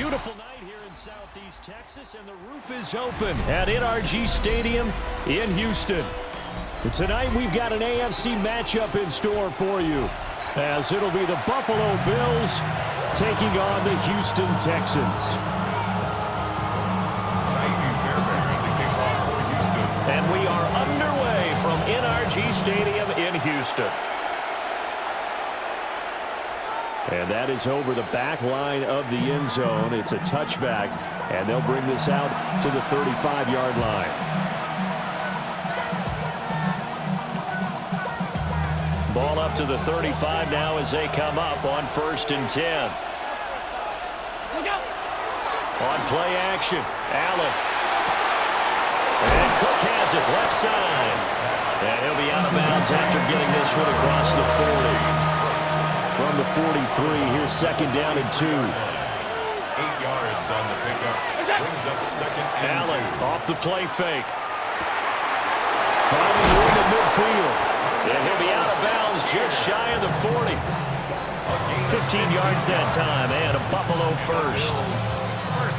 Beautiful night here in Southeast Texas, and the roof is open at NRG Stadium in Houston. And tonight we've got an AFC matchup in store for you, as it'll be the Buffalo Bills taking on the Houston Texans. And we are underway from NRG Stadium in Houston. And that is over the back line of the end zone. It's a touchback, and they'll bring this out to the 35-yard line. Ball up to the 35 now as they come up on 1st and 10. On play action, Allen. And Cook has it left side. And he'll be out of bounds after getting this one across the 40. From the 43, here's 2nd down and 2. 8 yards on the pickup. Brings up 2nd and Allen 2. off the play fake. Finding room in midfield. And he'll be out of bounds just shy of the 40. 15 yards that time, and a Buffalo first.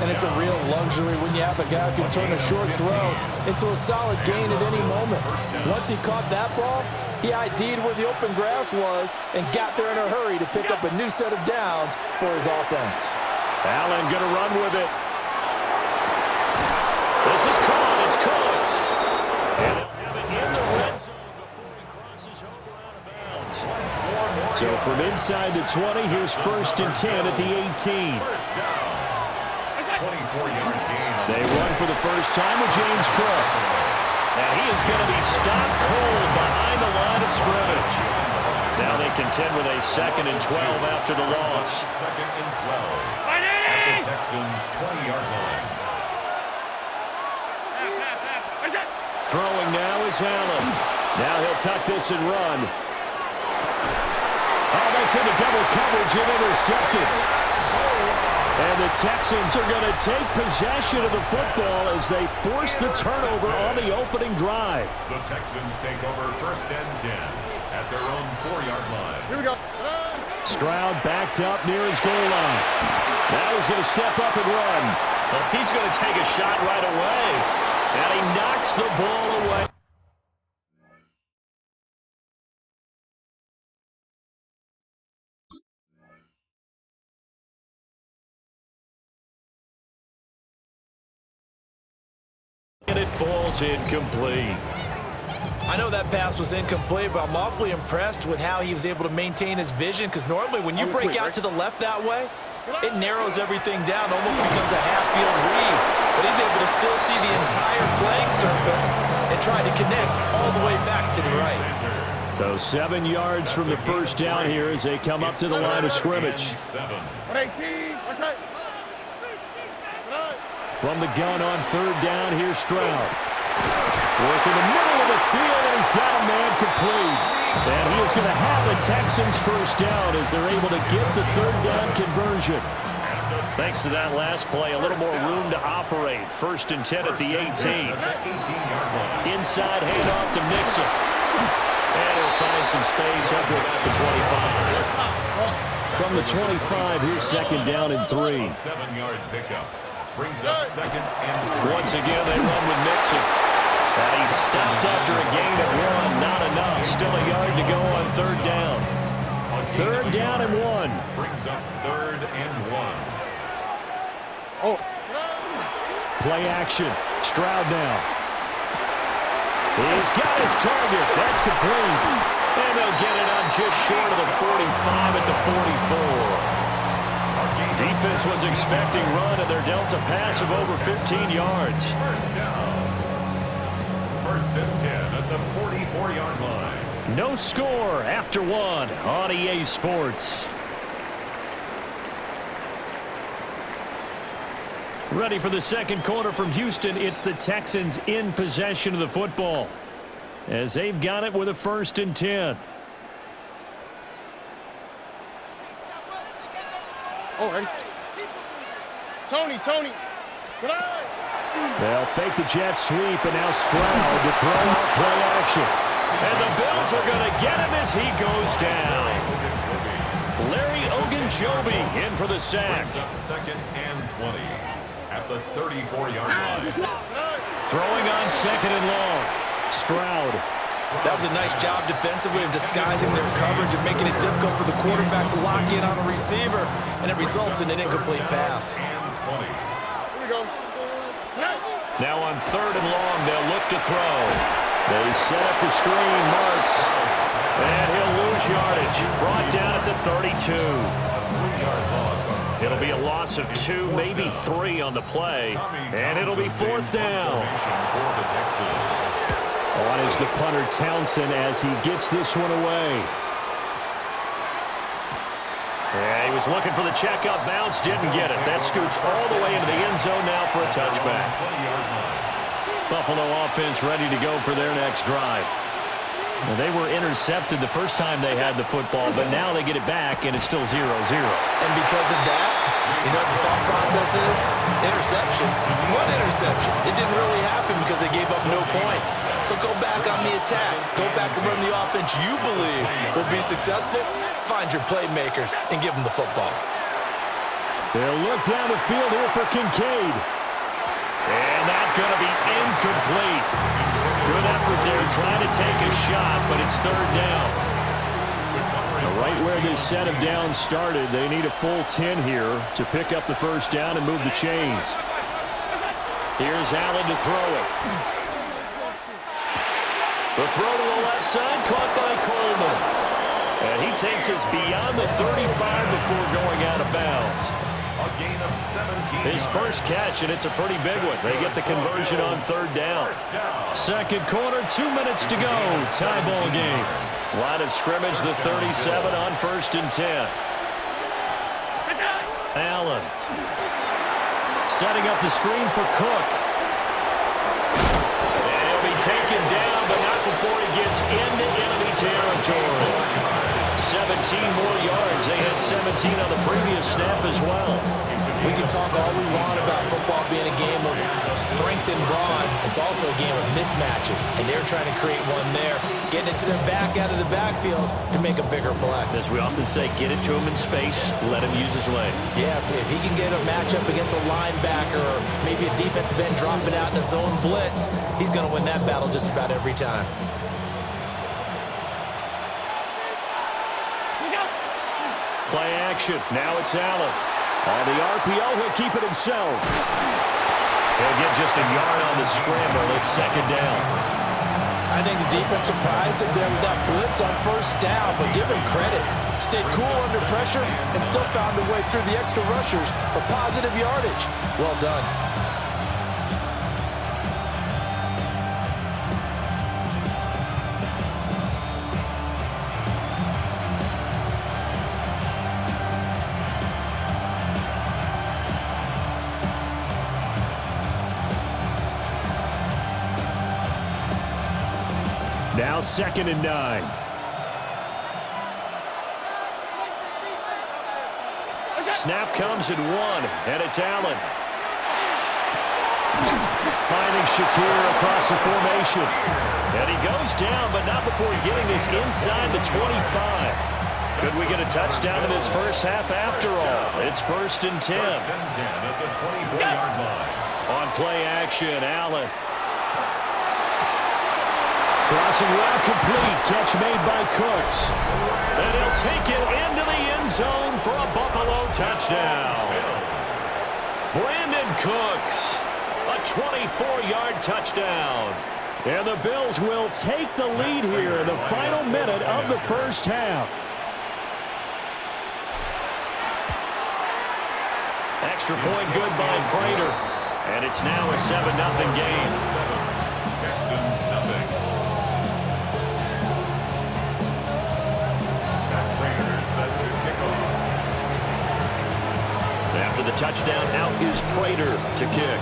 And it's a real luxury when you have a guy who can turn a short throw into a solid gain at any moment. Once he caught that ball, he ID'd where the open grass was and got there in a hurry to pick up a new set of downs for his offense. Allen going to run with it. This is caught. It's Cooks. And he'll have it in the red zone before he crosses over out of bounds. So from inside the 20, here's 1st and 10 at the 18. 24-yard gain. They run for the first time with James Cook. And he is going to be stopped cold behind the line of scrimmage. Now they contend with a 2nd and 12 after the loss. 2nd and 12. At the Texans' 20-yard line. Throwing now is Allen. Now he'll tuck this and run. Oh, that's into double coverage and intercepted. And the Texans are going to take possession of the football as they force the turnover on the opening drive. The Texans take over 1st and 10 at their own 4-yard line. Here we go. Stroud backed up near his goal line. Now he's going to step up and run. Well, he's going to take a shot right away. And he knocks the ball away. And it falls incomplete. I know that pass was incomplete, but I'm awfully impressed with how he was able to maintain his vision, because normally when you break out to the left that way, it narrows everything down, almost becomes a half-field read. But he's able to still see the entire playing surface and try to connect all the way back to the right. So 7 yards from the first down here as they come up to the line of scrimmage. From the gun on 3rd down, here's Stroud. Work in the middle of the field, and he's got a man complete. And he is going to have the Texans first down as they're able to get the 3rd down conversion. Thanks to that last play, a little more room to operate. 1st and 10 at the 18. Inside handoff to Mixon. And he'll find some space after about the 25. From the 25, here's 2nd down and 3. 7-yard pickup. Brings up 2nd and 3. Once again, they run with Mixon. And he's stopped after a gain of 1. Not enough. Still a yard to go on 3rd down. 3rd down and 1. Brings up 3rd and 1. Play action. Stroud now. He's got his target. That's complete. And they'll get it up just short of the 45 at the 44. Defense was expecting run, and they're dealt a pass of over 15 yards. 1st down. 1st and 10 at the 44-yard line. No score after 1 on EA Sports. Ready for the second quarter from Houston. It's the Texans in possession of the football, as they've got it with a 1st and 10. Tony. They'll fake the jet sweep, and now Stroud to throw out play action. And the Bills are going to get him as he goes down. Larry Ogunjobi in for the sack. Brings up 2nd and 20 at the 34-yard line. Throwing on 2nd and long. Stroud. That was a nice job defensively of disguising their coverage and making it difficult for the quarterback to lock in on a receiver, and it results in an incomplete pass. Now on 3rd and long, they'll look to throw. They set up the screen, Marks, and he'll lose yardage. Brought down at the 32. It'll be a loss of 2, maybe 3 on the play, and it'll be 4th down. On is the punter, Townsend, as he gets this one away. Yeah, he was looking for the checkout bounce, didn't get it. That scoots all the way into the end zone now for a touchback. Buffalo offense ready to go for their next drive. Well, they were intercepted the first time they had the football, but now they get it back, and it's still 0-0. And because of that, you know what the thought process is? Interception. What interception? It didn't really happen because they gave up no points. So go back on the attack. Go back and run the offense you believe will be successful. Find your playmakers and give them the football. They'll look down the field here for Kincaid. And that's going to be incomplete. Good effort there trying to take a shot, but it's 3rd down. Right where this set of downs started, they need a full 10 here to pick up the 1st down and move the chains. Here's Allen to throw it. The throw to the left side, caught by Coleman. And he takes us beyond the 35 before going out of bounds. A gain of 17. His first catch, and it's a pretty big one. They get the conversion on 3rd down. 2nd quarter, 2 minutes to go. Tie ball game. Line of scrimmage, the 37 on 1st and 10. Allen. Setting up the screen for Cook. And he'll be taken down, but not before he gets into enemy territory. 17 more yards. They had 17 on the previous snap as well. We can talk all we want about football being a game of strength and brawn. It's also a game of mismatches, and they're trying to create one there, getting it to their back out of the backfield to make a bigger play. As we often say, get it to him in space, let him use his leg. Yeah, if he can get a matchup against a linebacker or maybe a defensive end dropping out in a zone blitz, he's going to win that battle just about every time. Play action. Now it's Allen. On the RPO, he'll keep it himself. He'll get just a yard on the scramble. It's 2nd down. I think the defense surprised him there with that blitz on 1st down, but give him credit. Stayed cool under pressure and still found a way through the extra rushers for positive yardage. Well done. Now 2nd and 9. Snap comes at 1, and it's Allen. Finding Shakir across the formation. And he goes down, but not before getting this inside the 25. Could we get a touchdown in this first half after all? It's 1st and 10. 1st and 10 at the 24-yard line. On play action, Allen. Crossing route complete. Catch made by Cooks. And he'll take it into the end zone for a Buffalo touchdown. Brandon Cooks. A 24-yard touchdown. And the Bills will take the lead here in the final minute of the first half. Extra point good by Prater. And it's now a 7-0 game. 7, Texans nothing. After the touchdown, out is Prater to kick.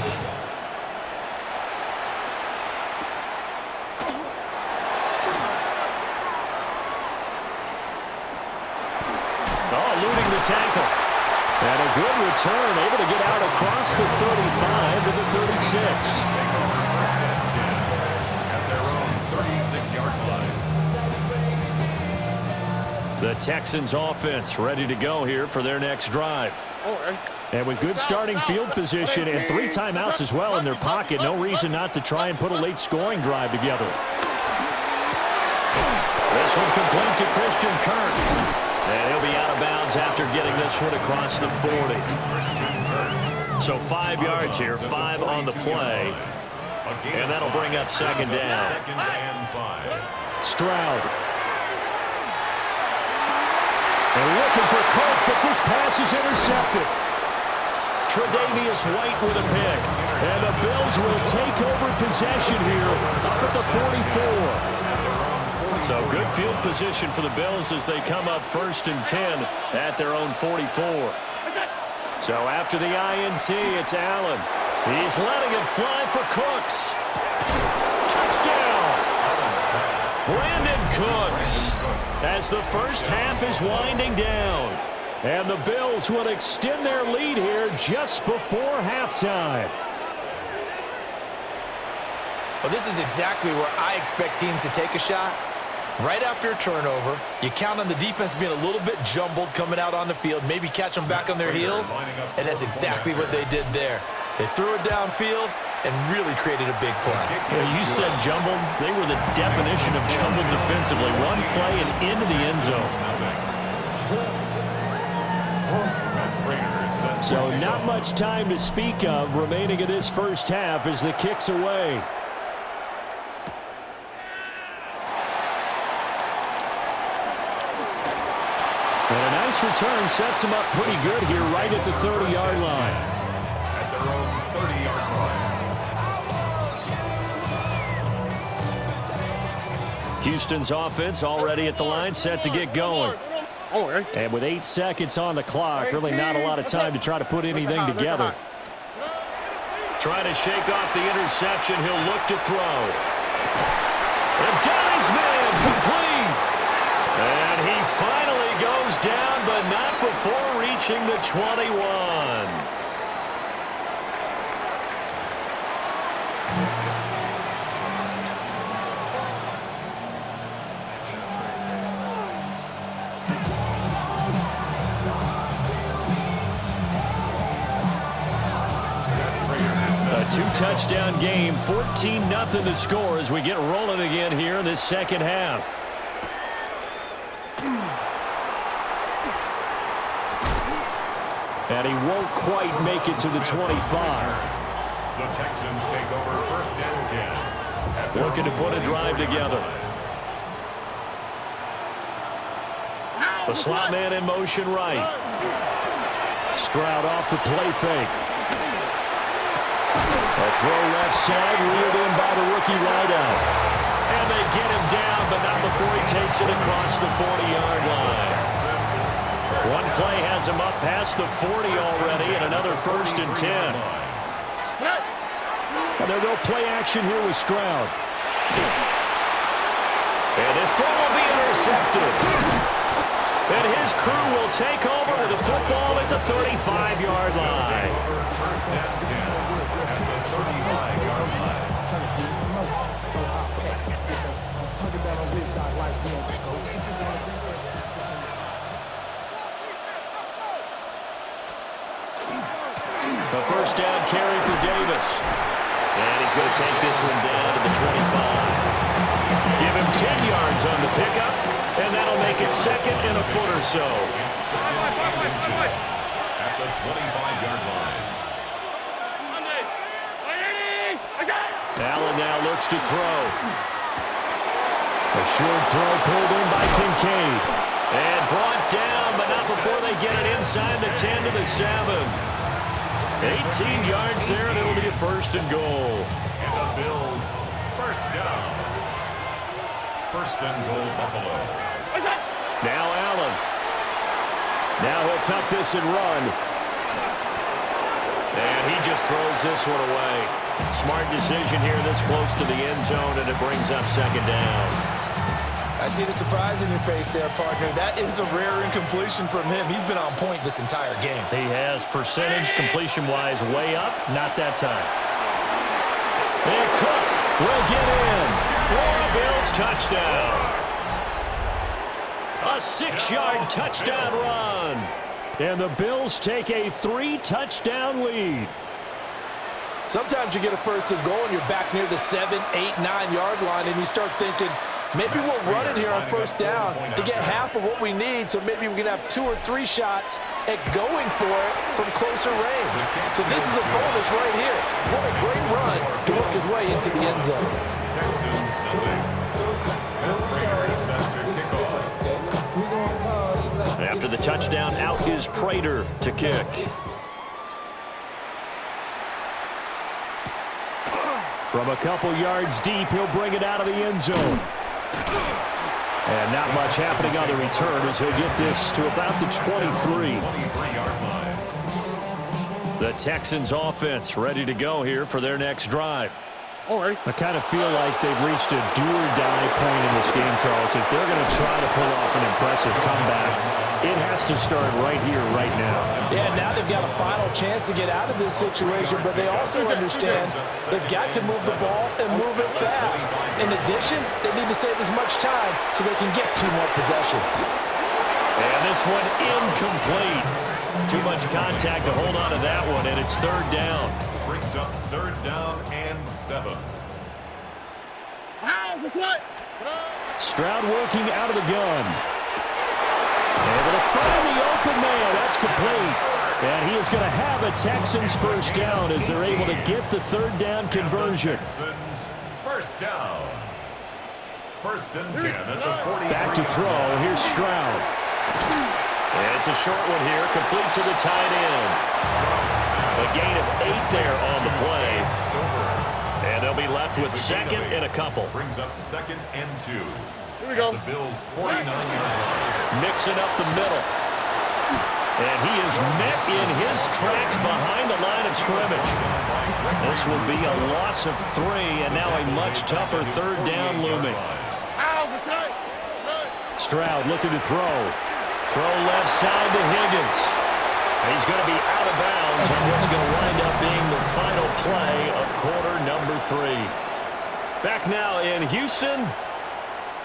Eluding the tackle. And a good return, able to get out across the 35 to the 36. At their own 36-yard line. The Texans offense ready to go here for their next drive. And with good starting field position and 3 timeouts as well in their pocket, no reason not to try and put a late scoring drive together. This one complete to Christian Kirk. And he'll be out of bounds after getting this one across the 40. So 5 yards here, 5 on the play. And that'll bring up second down. Stroud. And looking for Kirk, but this pass is intercepted. Tre'Davious White with a pick. And the Bills will take over possession here up at the 44. So good field position for the Bills as they come up 1st and 10 at their own 44. So after the INT, it's Allen. He's letting it fly for Cooks. Touchdown! Brandon Cooks as the first half is winding down. And the Bills will extend their lead here just before halftime. Well, this is exactly where I expect teams to take a shot. Right after a turnover, you count on the defense being a little bit jumbled coming out on the field, maybe catch them back on their heels, and that's exactly what they did there. They threw it downfield and really created a big play. Yeah, you said jumbled. They were the definition of jumbled defensively. One play and into the end zone. So not much time to speak of remaining in this first half as the kick's away. And a nice return sets him up pretty good here right at the 30-yard line. At their own 30-yard line. Houston's offense already at the line, set to get going. And with 8 seconds on the clock, really not a lot of time to try to put anything together. Trying to shake off the interception, he'll look to throw. And got his man complete. And he finally goes down, but not before reaching the 21. A 2-touchdown game, 14-0 to score as we get rolling again here in this second half. And he won't quite make it to the 25. The Texans take over 1st and 10. Looking to put a drive together. The slot man in motion right. Stroud off the play fake. A throw left side, reeled in by the rookie wideout. And they get him down, but not before he takes it across the 40-yard line. One play has him up past the 40 already, and another 1st and 10. And they'll go play action here with Stroud. And this throw will be intercepted. And his crew will take over with the football at the 35-yard line. 1st and 10 at the 35-yard line. A first down carry for Davis. And he's going to take this one down to the 25. Give him 10 yards on the pickup, and that'll make it 2nd and a foot or so. It's 2nd and inches at the 25-yard line. Allen now looks to throw. A short throw pulled in by Kincaid. And brought down, but not before they get it inside the 10 to the 7. 18 yards there, and it'll be a 1st and goal. And the Bills, 1st down. 1st and goal, Buffalo. Now Allen. Now he'll tuck this and run. And he just throws this one away. Smart decision here this close to the end zone, and it brings up 2nd down. I see the surprise in your face there, partner. That is a rare incompletion from him. He's been on point this entire game. He has percentage completion-wise way up. Not that time. And Cook will get in for a Bills touchdown. A 6-yard touchdown run. And the Bills take a 3-touchdown lead. Sometimes you get a first and goal and you're back near the 7, 8, 9-yard line, and you start thinking, maybe we'll run it here on first down to get half of what we need, so maybe we can have 2 or 3 shots at going for it from closer range. So this is a bonus right here. What a great run to work his way into the end zone. Texans nothing. Bill Prater set to kick off. After the touchdown, out is Prater to kick. From a couple yards deep, he'll bring it out of the end zone. And not much happening on the return as he'll get this to about the 23. 23-yard line. The Texans offense ready to go here for their next drive. I kind of feel like they've reached a do-or-die point in this game, Charles. If they're going to try to pull off an impressive comeback, it has to start right here, right now. Yeah, now they've got a final chance to get out of this situation, but they also understand they've got to move the ball and move it fast. In addition, they need to save as much time so they can get 2 more possessions. And this one incomplete. Too much contact to hold on to that one, and it's 3rd down. Brings up 3rd down and 7. Stroud working out of the gun. Able to find the open man. That's complete. And he is going to have a Texans first down as they're able to get the 3rd down conversion. Texans first down. 1st and 10 at the 40. Back to throw. Here's Stroud. And it's a short one here, complete to the tight end. A gain of 8 there on the play. And they'll be left with 2nd and a couple. Brings up 2nd and 2. Here we go. The Bills 49-yard line. Mixing up the middle. And he is met in his tracks behind the line of scrimmage. This will be a loss of 3, and now a much tougher 3rd down looming. Stroud looking to throw. Throw left side to Higgins. He's going to be out of bounds on what's going to wind up being the final play of quarter number 3. Back now in Houston.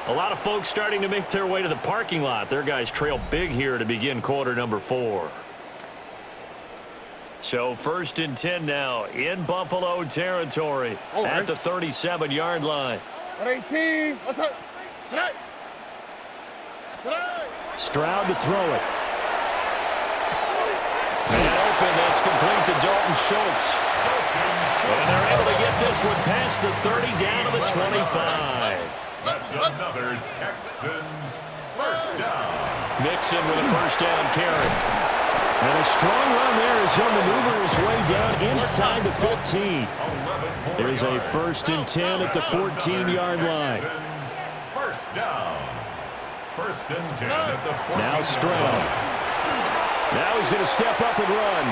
A lot of folks starting to make their way to the parking lot. Their guys trail big here to begin quarter number 4. So 1st and 10 now in Buffalo territory at the 37-yard line. 118. What's up? Tonight. Stroud to throw it. And open, that's complete to Dalton Schultz. And they're able to get this one past the 30 down to the 25. That's another Texans first down. Mixon with a first down carry. And a strong run there as he'll maneuver his way down inside the 15. There's a 1st and 10 at the 14-yard line. Texans first down. 1st and 10 at the 14. Now Stroud. Now he's going to step up and run.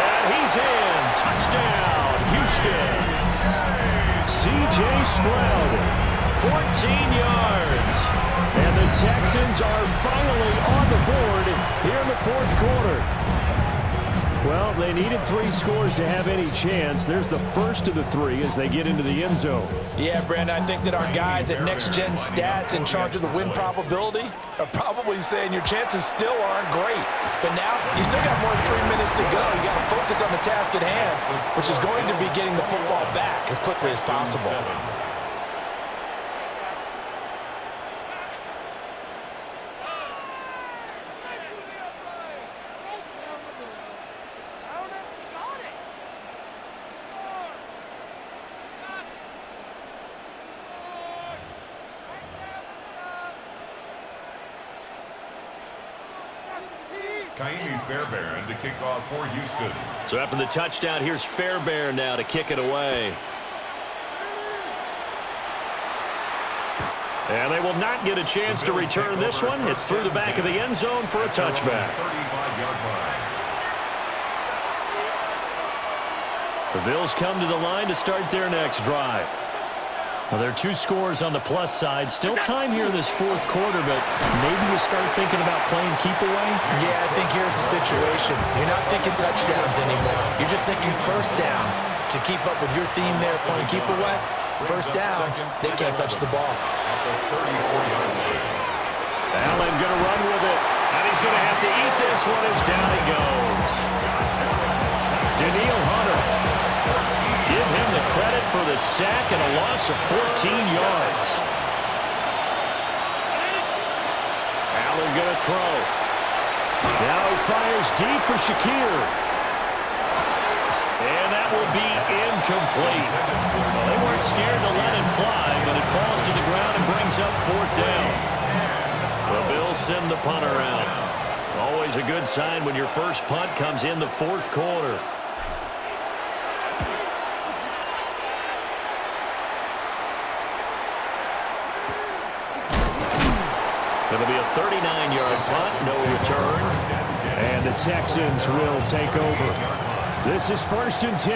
And he's in. Touchdown, Houston. C.J. Stroud, 14 yards. And the Texans are finally on the board here in the 4th quarter. Well, they needed 3 scores to have any chance. There's the first of the 3 as they get into the end zone. Yeah, Brandon, I think that our guys at Next Gen Stats in charge of the win probability are probably saying your chances still aren't great. But now you still got more than 3 minutes to go. You got to focus on the task at hand, which is going to be getting the football back as quickly as possible. Kaimi Fairbairn to kick off for Houston. So after the touchdown, here's Fairbairn now to kick it away. And they will not get a chance to return this one. It's through the back of the end zone for a touchback. 35-yard line. The Bills come to the line to start their next drive. Well, there are 2 scores on the plus side. Still time here in this 4th quarter, but maybe you start thinking about playing keep away? Yeah, I think here's the situation. You're not thinking touchdowns anymore. You're just thinking first downs. To keep up with your theme there, playing keep away, first downs, they can't touch the ball. At the 34-yard line. Allen going to run with it. And he's going to have to eat this one as down he goes. Danielle Hunter. Give him the credit for the sack and a loss of 14 yards. Allen going to throw. Now he fires deep for Shakir. And that will be incomplete. They weren't scared to let it fly, but it falls to the ground and brings up 4th down. The Bills send the punter out. Always a good sign when your first punt comes in the 4th quarter. It'll be a 39-yard punt, no return. And the Texans will take over. This is 1st and 10.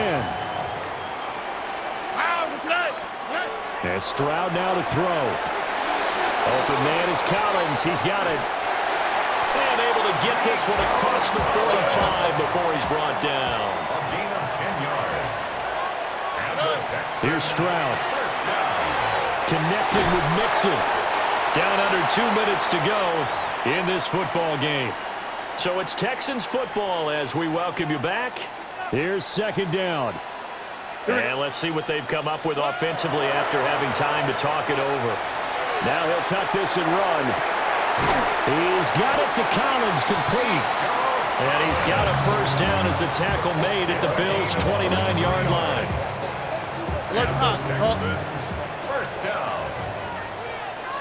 And Stroud now to throw. Open man is Collins. He's got it. And able to get this one across the 45 before he's brought down. A gain of 10 yards. And the Texans. Here's Stroud. First down. Connected with Mixon. Down under 2 minutes to go in this football game. So it's Texans football as we welcome you back. Here's 2nd down. And let's see what they've come up with offensively after having time to talk it over. Now he'll tuck this and run. He's got it to Collins, complete. And he's got a first down as a tackle made at the Bills' 29-yard line. And the Texans. First down.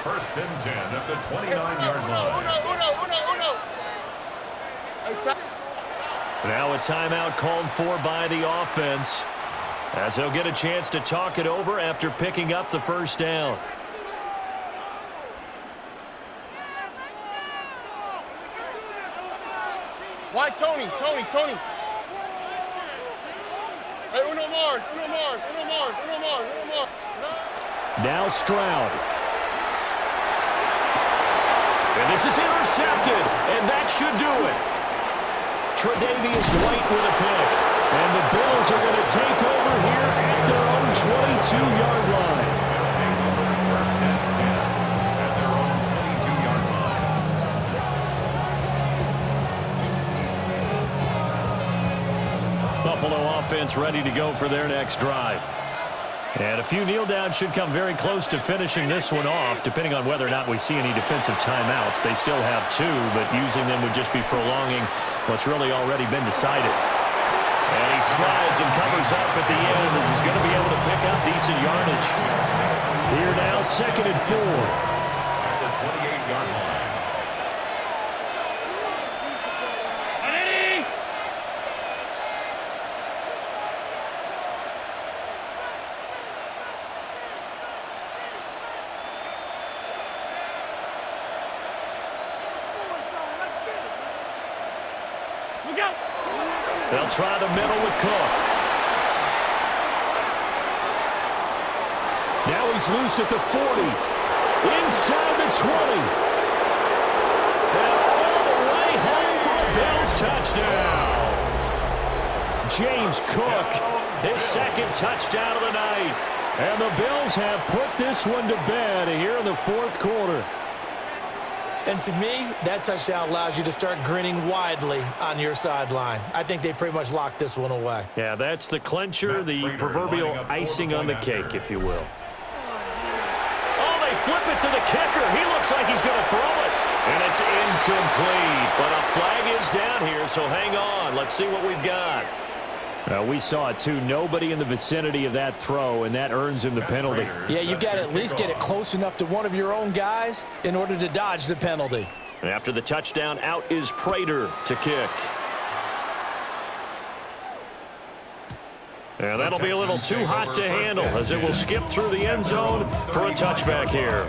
1st and 10 at the 29-yard line. Now a timeout called for by the offense, as they'll get a chance to talk it over after picking up the first down. Why Tony? Hey, Uno Mars. Now Stroud. And this is intercepted, and that should do it. Tre'Davious White with a pick. And the Bills are going to take over here at their own 22-yard line. First and 10 at their own 22-yard line. Buffalo offense ready to go for their next drive. And a few kneel downs should come very close to finishing this one off, depending on whether or not we see any defensive timeouts. They still have 2, but using them would just be prolonging what's really already been decided. And he slides and covers up at the end as he's going to be able to pick up decent yardage. Here now, 2nd and 4. At the 28-yard line. They'll try the middle with Cook. Now he's loose at the 40. Inside the 20. And all the way home for a Bills touchdown. James Cook, his 2nd touchdown of the night. And the Bills have put this one to bed here in the 4th quarter. And to me, that touchdown allows you to start grinning widely on your sideline. I think they pretty much locked this one away. Yeah, that's the clincher, the proverbial icing on the cake, if you will. Oh, they flip it to the kicker. He looks like he's going to throw it. And it's incomplete. But a flag is down here, so hang on. Let's see what we've got. We saw it, too. Nobody in the vicinity of that throw, and that earns him the penalty. Yeah, you got to at least get it close enough to one of your own guys in order to dodge the penalty. And after the touchdown, out is Prater to kick. And that'll be a little too hot to handle as it will skip through the end zone for a touchback here.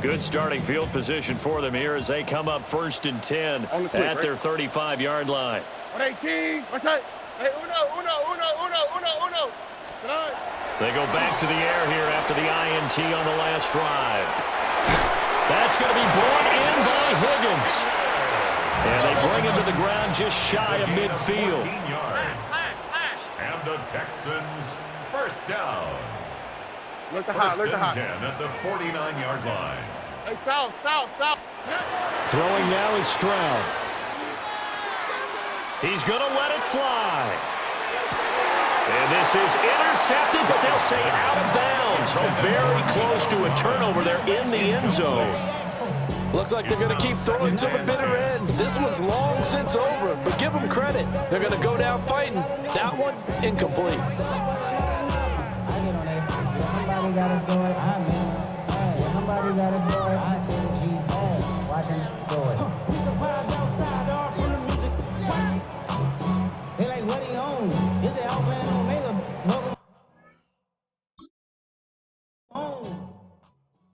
Good starting field position for them here as they come up 1st and 10 at their 35-yard line. 118. What's that? Hey, Uno. They go back to the air here after the INT on the last drive. That's going to be brought in by Higgins. And they bring him to the ground just shy of midfield. 14 yards. And the Texans first down. Look the First hot, look the and hot. 10 at the 49-yard line. Hey, south. Throwing now is Stroud. He's going to let it fly. And this is intercepted, but they'll say out of bounds. Oh, very close to a turnover there in the end zone. Looks like they're going to keep throwing to the bitter end. This one's long since over, but give them credit. They're going to go down fighting. That one, incomplete. Somebody gotta do it. Somebody gotta do it.